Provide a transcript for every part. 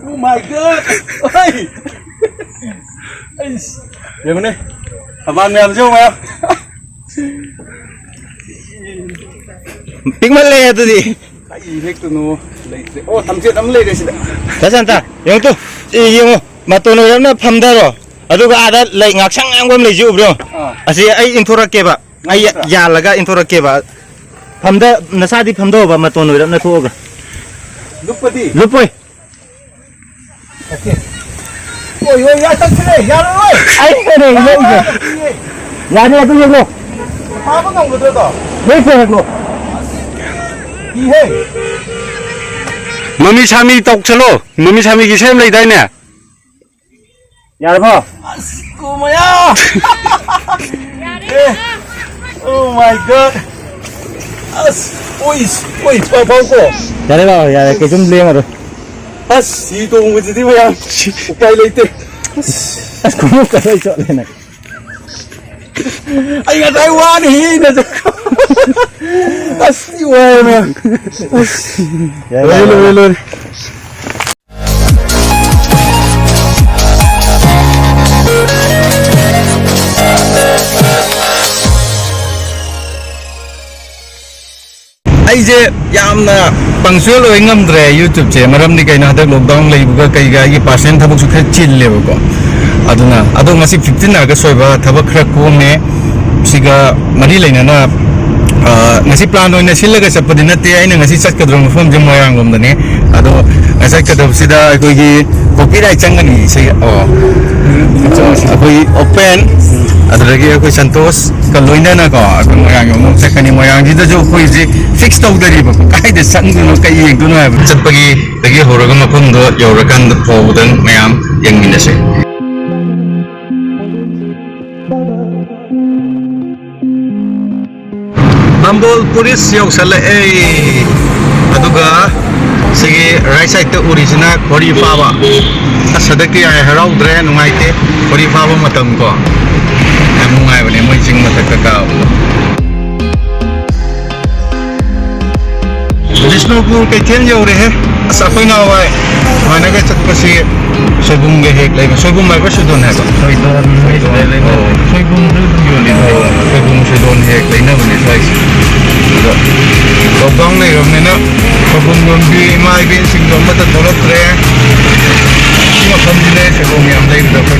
Oh my god! Ôi! Giờ mình đi. Bạn làm chưa mày? Tiếng mất lệ tôi gì? Cái gì hết tôi nó lấy. Ô thầm chuyện lắm lấy đấy xí. Đã sao ta? Yang tu, yang mà tôi nói nó phàm đó rồi. Aduh ada lấy ngạc sang anh em lấy giúp rồi. Asi ai intora keba, ai ya laga intora keba. Phàm đó, nó sao đi phàm đó và mà tôi nói nó thua rồi. Lúc đi. Lúc ơi. Ôi ôi ya tắt thế, ya ơi. Ai cái này lên rồi. Ya này tôi luôn. Phá bắt ngông rồi đó. Mấy phê luôn. Gì hết? Mami chami tộc chalo, mami chami cái xem lấy đây nè. Ya rồi. Cô mày à. Oh my god. Ôi ôi bao bao cô. Ya đấy bảo, ya cái chúng liên rồi. Xí tung cái gì vậy anh? Cái lấy tiền. Cũng cái lấy chọn lên này. Anh ở Taiwan hi nè. Xí quê mày. Lên lên. Ai je yamna pangsual oi ngamdre YouTube che maram ni kaina hadak lockdown leibuga kaiga gi percent thabuk su khar chill lebo ko aduna ado ngasi 15 aga soiba thabak khar ko me siga mari leina na ngasi plan oina silaga chapadina te aina ngasi chatkadrong phom je moirang lom dane ado ngasi kadab sida koi gi copyright changani se akoi open adregi akoi santos kaloina na ko akoi moirang yom chakani moirang ji da jo koi ji fix tau dari ba kai de sang no kai yeng du no chatpagi dagi horaga mapum do yorakan da powdan mayam yang minase Thambal police yok sala aduga sigi right side ta original kori faba asadaki ai harau dre nungaite kori faba matam ko nungai bane moi jing matak ka Vishnupur ke chen yo re he asa koi na wai mana ga chat pasi soibum ge hek lai soibum mai ba sudon ha ko soibum yo le soibum sudon hek lai na bane sai lockdown nei rom ne na soibum gon bi mai bin sing rom mata dolot re ma pham dile se rom yam lai da ko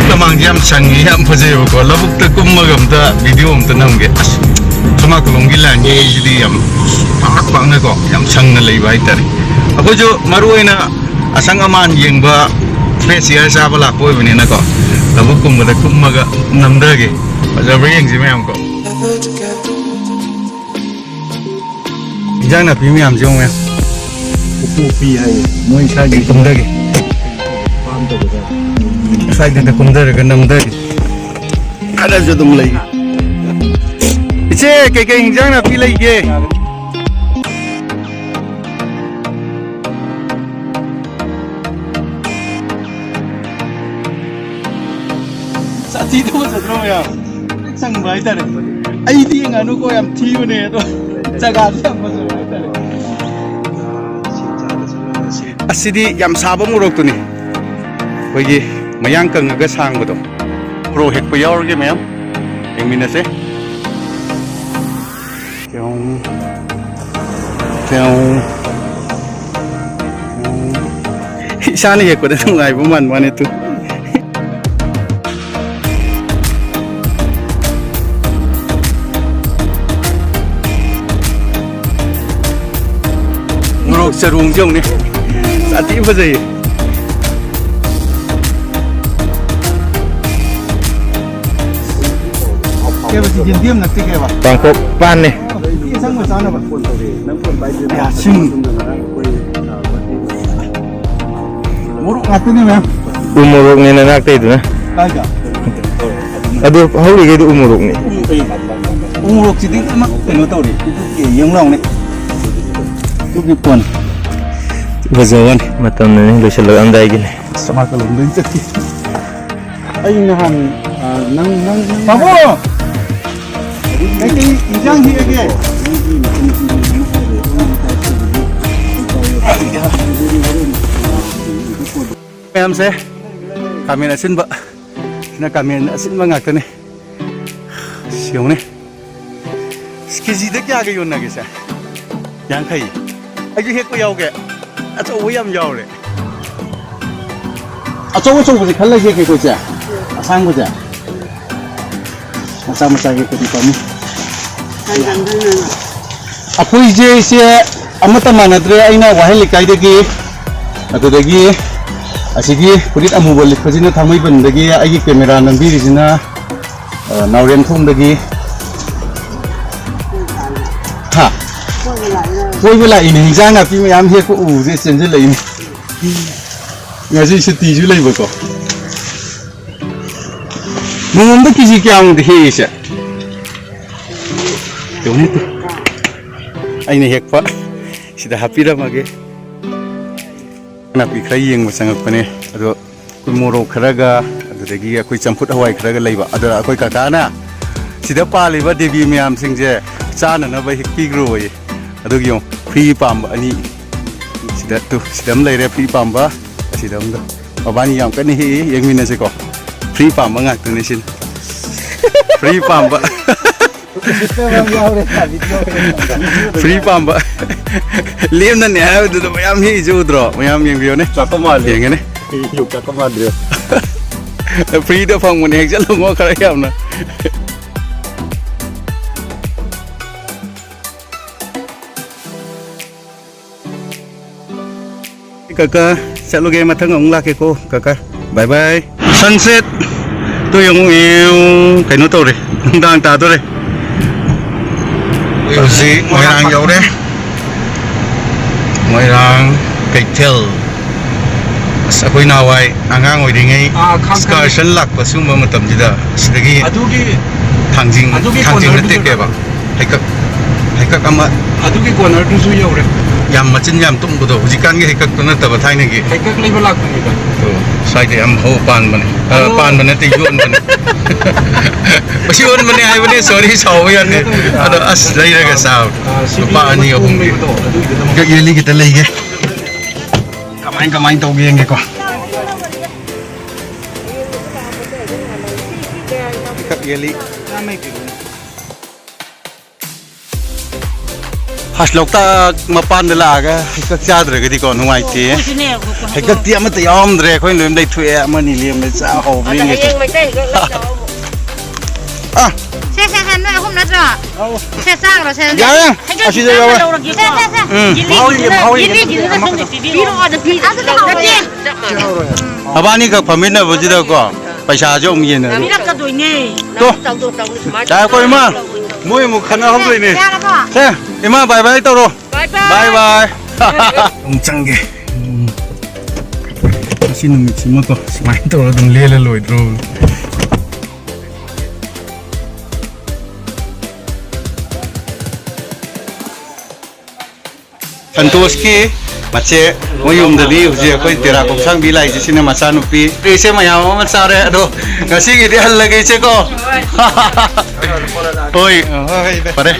tamang jam changi yam phaje ko labuk ta kumma gam ta video um ta nam ge Cuma kalau gila ni jadi yang parak banget kok, yang sangat lebih baik dari. Aku jo maruina asang aman yang ba spesial siapa lah kau ini nak kok. Lalu kumada kumaga namda ke, macam yang sih macam kok. Jangan napi macam jong ya. Kopi hai. Moi saya kumda ke. Saya kita kumda ke namda ke. Ada jodoh mulai. Che cái hình dáng là phi lấy ghê sao thi đâu rồi đâu ya sang mấy ta này ai đi ngang nó coi em thi này rồi chắc là sang bao giờ ta này asidi yam saba murok tu ni koigi mayang kang aga sang bodo pro HEKPA yaur ge ma'am eng minase theo isa ni HEKPA da ngai bu man man itu murok sarung jong ni sati ba jai cái gì tiền tiêm là cái gì vậy Bangkok pan nih. sang mà sao nó vậy ya sing muruk ngatu nih mem Umuruk ni nak itu na. kagak Aduh, holi gitu umuruk ni. umuruk sih ting emak tengok tahu deh itu kayak yang long nih itu gipon Bazawan matam ni lu selalu andai gini. sama kalau belum jadi ayo nahan nang Pabo cái gì giang gì cái em sẽ kami na sin ba na kami na sin ba ngak ne siêu ne cái gì đấy cái yon na cái sao yang khai ai cái hết có giàu cái à chỗ với em giàu đấy à chỗ cái gì khăn lấy cái gì à sang cái gì à sang cái cái gì à khui gì xe amata mana dre aina wahai likai degi adudagi asigi kulit amubal likfajina thamai bandagi agi camera nambi rijina nauren thum dagi ha koi bela ini hijang api mayam he ko u je senje lai ni ngasi seti ju lai ba ko mum da kisi kyang de he se yo ne tu aina HEKPA sida hapira mage na pi khai yeng ma sangak pane ado kui moro kharaga adagi akoi champut hawai kharaga leiba adara akoi kaka na sida paliba devi myam singje chana na ba hikpi groi adogi yo free pam ani sida tu sidam leire free pam ba sidam da abani yam kan hi yengmina se ko free pam ngak tu ni sin free pam ba free pam ba liam na ne ha du mayam hi ju dro mayam yeng bio ne chakamal yeng ne yu chakamal dro free da phang mun hek ja lu ngo khara yam na kaka chatlubagi mathang ong la ke ko kaka bye bye sunset to yung kaino to re dang ta to re si Moirang dấu đấy Moirang Keitel Sakoi nào vậy anh ngồi đi ngay excursion lạc và xuống mà tầm gì đó cái thằng gì nó tiếc kẹp à hay các âm ạ adugi corner tu su yau re yam mà chân yam tung bồ đồ chỉ cần cái các nó tập thay này kì hay các level lạc ni ba sai thì em hô pan mình thì yun mình basi yun mình hay mình sorry sao vậy anh ada as đây là cái sao pan ni ông cái gì li kita lấy cái kamay tàu ghiêng cái con các yeli Loktak mapan de laga hekak chadre gadi kon huai ti hekak ti ama te yom dre khoi lem dai thue ama ni lem le cha ho bring nge ah xe han noi hôm nay rồi xe sang rồi xe ya ya asi de yawa abani ka pamit na boji da ko paisa jo mi ne to da ko ma moi mu khana hom doi ne xe ima bye bye tao rồi bye bye ông chăng kì xin mình chỉ mất rồi máy tao là đừng lia lên lồi rồi Santoski macam moyum dari uji aku tera kongsang bilai di sini masa nupi. Isi mayam amat sare aduh ngasih gini hal lagi ceko. Oi, pare.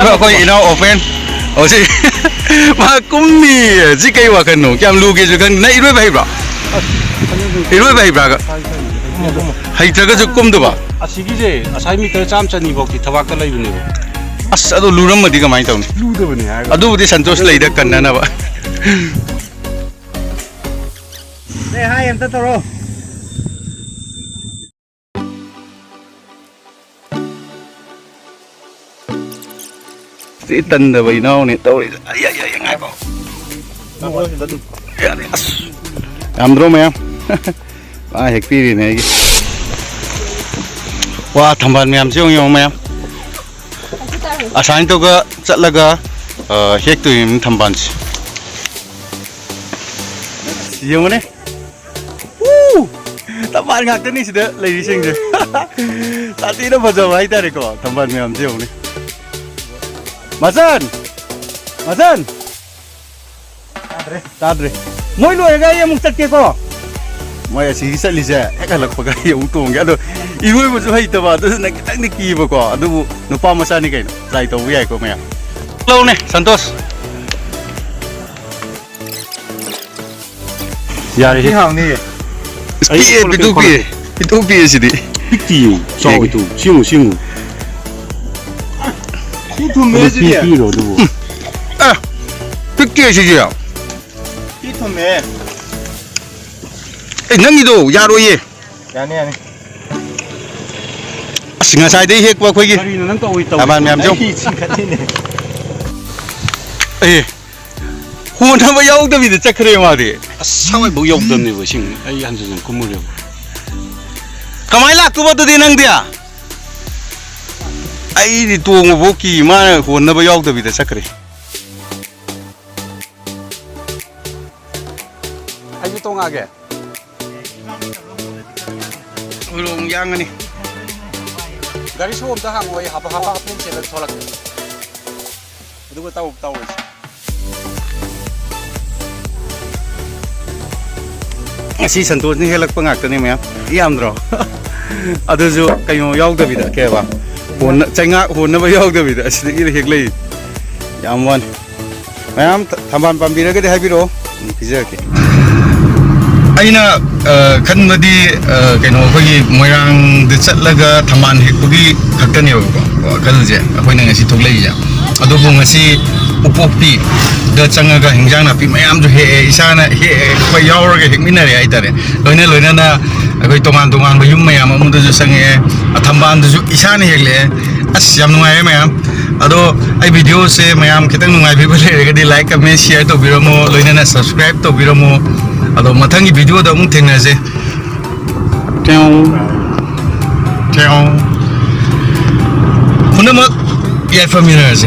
Aku ini open. Oh sih, makum ni jika iwa kan no, kiam lu gitu kan, na irui bayi bra. Irui bayi bra. Hai jaga cukup tu ba. Asigi je, asai mi tercam cani bokti thawak kalai bune. As aduh luram mati kamai tahu ni. Luda bune. Aduh di santos lagi dah kan nana ba. Hai em taro. Si tan dah bayi nau ni tahu ni. Ya ngai ba. Ya ni as. Amdro mayam. Ah hekpi ni. Wah THAMBAL mayam siung yung mayam. Asain tu ke CHATLUBA hek tu yang THAMBAL. Siung ni. THAMBAL ngak tu ni sudah lagi sing je. Tadi dah baca bayi tadi ko THAMBAL mayam siung ni. Masan. Tadre. Moi lu ya gaya mung tat ke ko. Moi asi sa lija. Eka lak pagai yung tong ya do. Ibu mo hai ta ba do na kitang ni ki ba ko. Adu no pa masani kay. Try to wi ko maya. lâu này Santos 야래 이 형님 삐에 비투비에 시디 삐띠요 저기도 싱우 피톤 매지야 삐삐로 두고 아 삐에 시디야 피톤 매 nang이도 야로예 야네 싱아사이데 헥바 코이기 다리는 난 떠고 있다고 아만 냠죠 이 친구네 에 혼나마 야옥더비데 짝크레 마디 상을 뭐 욕던네 뭐싱 아이 한전 건물이요 Kamay la kuba to dinang dia. Ay di tuong boki mana ko na ba yaw da bida sakre. 아주 똥하게 Ulong yang ni. 다리 소음도 하고 하바 펜치를 돌았게 누구 따고 있어 Si Santos ni helak pangak to ni maya. Iam dro. Ado jo kayo yaw da bida ke ba. Hon chenga hon na ba yaw da bida. Asi iri heglei. Yamwan. Mayam thamban pambira ke de habiro. Pizza ke. Aina kanmadi kaino khoi moirang de chatlaga thaman hekpagi khaktani ba kalje akhoi na ngasi thoklei ja ado bu ngasi upokpi da changaga hingjang na pi mayam jo he isana he khoi yauraga hekminare ai tare loina na akhoi toman ba yum mayam amuda jo sange thamban jo isana hegle as yam nungai mayam ado ai video se mayam kitang nungai bi bale ga di like comment share to biromo loina na subscribe to biromo ado mathangi video da mung thengnase teo hunamak ya familiar se